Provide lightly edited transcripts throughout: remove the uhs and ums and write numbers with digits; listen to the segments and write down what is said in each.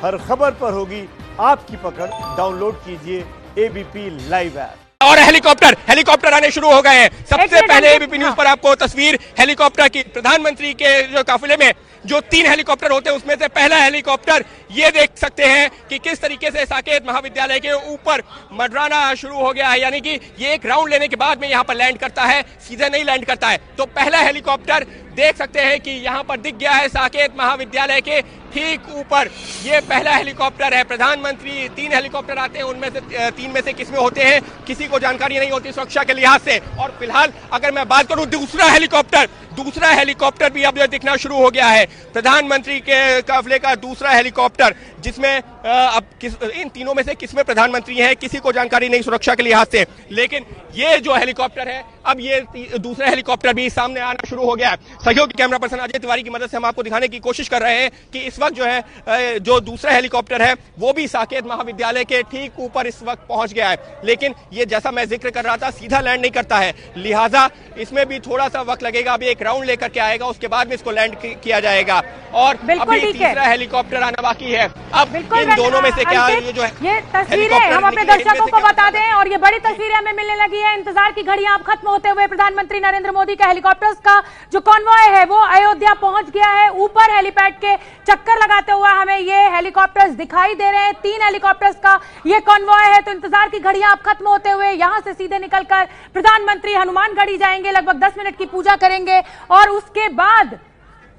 हर खबर पर होगी आपकी पकड़। डाउनलोड कीजिए एबीपी लाइव ऐप। और हेलीकॉप्टर आने शुरू हो गए हैं। सबसे पहले एबीपी न्यूज पर आपको तस्वीर हेलीकॉप्टर की, प्रधानमंत्री के जो काफिले में जो 3 हेलीकॉप्टर होते हैं उसमें से पहला हेलीकॉप्टर, ये देख सकते हैं कि किस तरीके से साकेत महाविद्यालय के ऊपर मंडराना शुरू हो गया है। यानी कि ये एक राउंड लेने के बाद में यहाँ पर लैंड करता है, सीधे नहीं लैंड करता है। तो पहला हेलीकॉप्टर देख सकते हैं कि यहाँ पर दिख गया है साकेत महाविद्यालय के ठीक ऊपर। ये पहला हेलीकॉप्टर है। प्रधानमंत्री 3 हेलीकॉप्टर आते हैं, उनमें से 3 में से किसमें होते हैं किसी को जानकारी नहीं होती सुरक्षा के लिहाज से। और फिलहाल अगर मैं बात करूं दूसरा हेलीकॉप्टर भी अब दिखना शुरू हो गया है। प्रधानमंत्री के काफिले का दूसरा हेलीकॉप्टर, जिसमें अब इन तीनों में से किसमें प्रधानमंत्री हैं किसी को जानकारी नहीं सुरक्षा के लिहाज से। लेकिन ये जो हेलीकॉप्टर है, अब ये दूसरा हेलीकॉप्टर भी सामने आना शुरू हो गया है। सहयोगी कैमरा पर्सन अजय तिवारी की मदद से हम आपको दिखाने की कोशिश कर रहे हैं कि इस वक्त जो है जो दूसरा हेलीकॉप्टर है वो भी साकेत महाविद्यालय के ठीक ऊपर इस वक्त पहुंच गया है। लेकिन ये जैसा मैं जिक्र कर रहा था सीधा लैंड नहीं करता है, लिहाजा इसमें भी थोड़ा सा वक्त लगेगा। अभी एक राउंड लेकर के आएगा, उसके बाद में इसको लैंड किया जाएगा। और अभी तीसरा हेलीकॉप्टर आना बाकी है। अब इन दोनों में से क्या ये जो है ये तस्वीरें हम अपने दर्शकों को बता दें, और ये बड़ी तस्वीरें हमें मिलने लगी है। इंतजार की घड़ियां अब खत्म होते हुए प्रधानमंत्री नरेंद्र मोदी का हेलीकॉप्टर्स का जो कॉन्वॉय है वो अयोध्या पहुंच गया है। ऊपर हेलीपैड के चक्कर लगाते हुए हमें ये हेलीकॉप्टर्स दिखाई दे रहे हैं। 3 हेलीकॉप्टर्स का ये कॉन्वॉय है। तो इंतजार की घड़ियां अब खत्म होते हुए यहां से सीधे निकलकर प्रधानमंत्री हनुमानगढ़ी जाएंगे, लगभग 10 मिनट की पूजा करेंगे और उसके बाद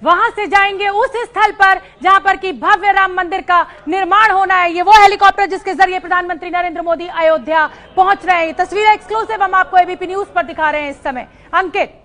वहां से जाएंगे उस स्थल पर जहां पर कि भव्य राम मंदिर का निर्माण होना है। ये वो हेलीकॉप्टर जिसके जरिए प्रधानमंत्री नरेंद्र मोदी अयोध्या पहुंच रहे हैं। ये तस्वीरें एक्सक्लूसिव हम आपको एबीपी न्यूज पर दिखा रहे हैं इस समय। अंकित,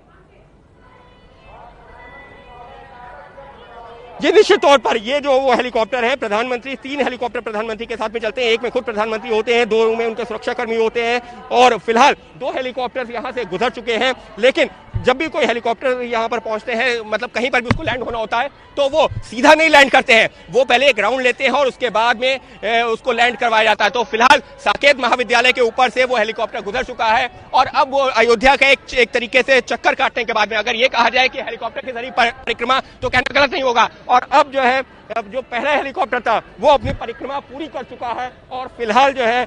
ये निश्चित तौर पर ये जो वो हेलीकॉप्टर है, प्रधानमंत्री 3 हेलीकॉप्टर प्रधानमंत्री के साथ में चलते हैं। एक में खुद प्रधानमंत्री होते हैं, 2 में उनके सुरक्षाकर्मी होते हैं। और फिलहाल 2 हेलीकॉप्टर यहां से गुजर चुके हैं। लेकिन जब भी कोई हेलीकॉप्टर यहां पर पहुंचते हैं, मतलब कहीं पर भी उसको लैंड होना होता है, तो वो सीधा नहीं लैंड करते हैं। वो पहले एक राउंड लेते हैं और उसके बाद में उसको लैंड करवाया जाता है। तो फिलहाल साकेत महाविद्यालय के ऊपर से वो हेलीकॉप्टर गुजर चुका है और अब वो अयोध्या का एक तरीके से चक्कर काटने के बाद में अगर ये कहा जाए कि हेलीकॉप्टर के जरिए परिक्रमा, तो कहना गलत नहीं होगा। और अब जो है जो पहला हेलीकॉप्टर था वो अपनी परिक्रमा पूरी कर चुका है और फिलहाल जो है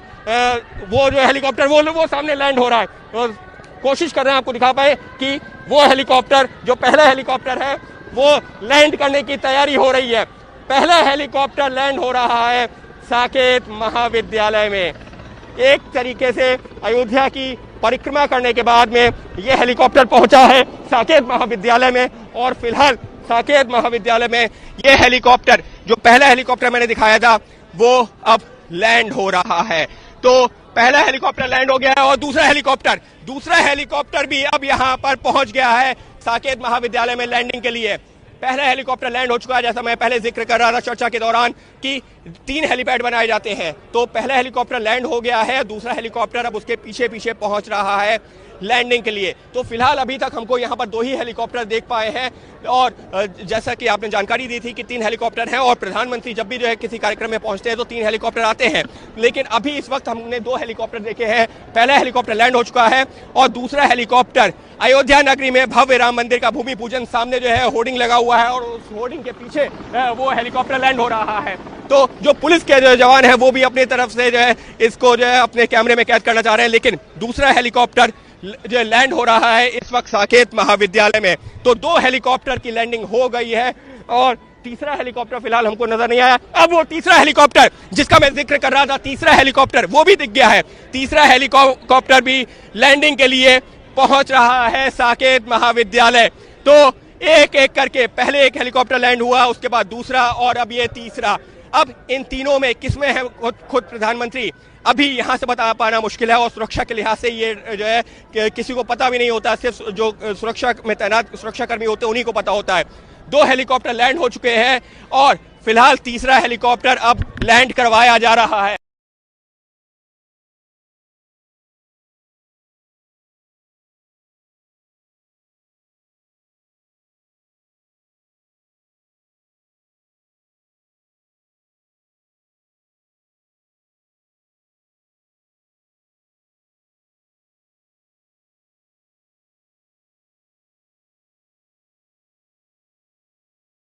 वो जो हेलीकॉप्टर वो सामने लैंड हो रहा है। और कोशिश कर रहे हैं आपको दिखा पाए कि वो हेलीकॉप्टर जो पहला हेलीकॉप्टर है वो लैंड करने की तैयारी हो रही है। पहला हेलीकॉप्टर लैंड हो रहा है साकेत महाविद्यालय में। एक तरीके से अयोध्या की परिक्रमा करने के बाद में ये हेलीकॉप्टर पहुंचा है साकेत महाविद्यालय में। और फिलहाल साकेत महाविद्यालय में ये हेलीकॉप्टर जो पहला हेलीकॉप्टर मैंने दिखाया था वो अब लैंड हो रहा है। तो पहला हेलीकॉप्टर लैंड हो गया है और दूसरा हेलीकॉप्टर भी अब यहां पर पहुंच गया है साकेत महाविद्यालय में लैंडिंग के लिए। पहला हेलीकॉप्टर लैंड हो चुका है, जैसा मैं पहले जिक्र कर रहा था चर्चा के दौरान कि 3 हेलीपैड बनाए जाते हैं। तो पहला हेलीकॉप्टर लैंड हो गया है, दूसरा हेलीकॉप्टर अब उसके पीछे पीछे पहुंच रहा है लैंडिंग के लिए। तो फिलहाल अभी तक हमको यहाँ पर 2 ही हेलीकॉप्टर देख पाए हैं। और जैसा कि आपने जानकारी दी थी कि 3 हेलीकॉप्टर हैं और प्रधानमंत्री जब भी जो है किसी कार्यक्रम में पहुंचते हैं तो 3 हेलीकॉप्टर आते हैं। लेकिन अभी इस वक्त हमने 2 हेलीकॉप्टर देखे हैं। पहला हेलीकॉप्टर लैंड हो चुका है और दूसरा हेलीकॉप्टर अयोध्या नगरी में भव्य राम मंदिर का भूमि पूजन, सामने जो है होर्डिंग लगा हुआ है और उस होर्डिंग के पीछे वो हेलीकॉप्टर लैंड हो रहा है। तो जो पुलिस के जो जवान है वो भी अपनी तरफ से जो है इसको जो है अपने कैमरे में कैद करना चाह रहे हैं। लेकिन दूसरा हेलीकॉप्टर जो लैंड हो रहा है इस वक्त साकेत महाविद्यालय में। तो 2 हेलीकॉप्टर की लैंडिंग हो गई है और तीसरा हेलीकॉप्टर फिलहाल हमको नजर नहीं आया। अब वो तीसरा हेलीकॉप्टर जिसका मैं जिक्र कर रहा था, तीसरा हेलीकॉप्टर वो भी दिख गया है। तीसरा हेलीकॉप्टर भी लैंडिंग के लिए पहुंच रहा है साकेत महाविद्यालय। तो एक एक करके पहले एक हेलीकॉप्टर लैंड हुआ, उसके बाद दूसरा और अब ये तीसरा। अब इन तीनों में किसमें है खुद प्रधानमंत्री, अभी यहां से बता पाना मुश्किल है। और सुरक्षा के लिहाज से ये जो है किसी को पता भी नहीं होता, सिर्फ जो सुरक्षा में तैनात सुरक्षाकर्मी होते हैं उन्हीं को पता होता है। 2 हेलीकॉप्टर लैंड हो चुके हैं और फिलहाल तीसरा हेलीकॉप्टर अब लैंड करवाया जा रहा है।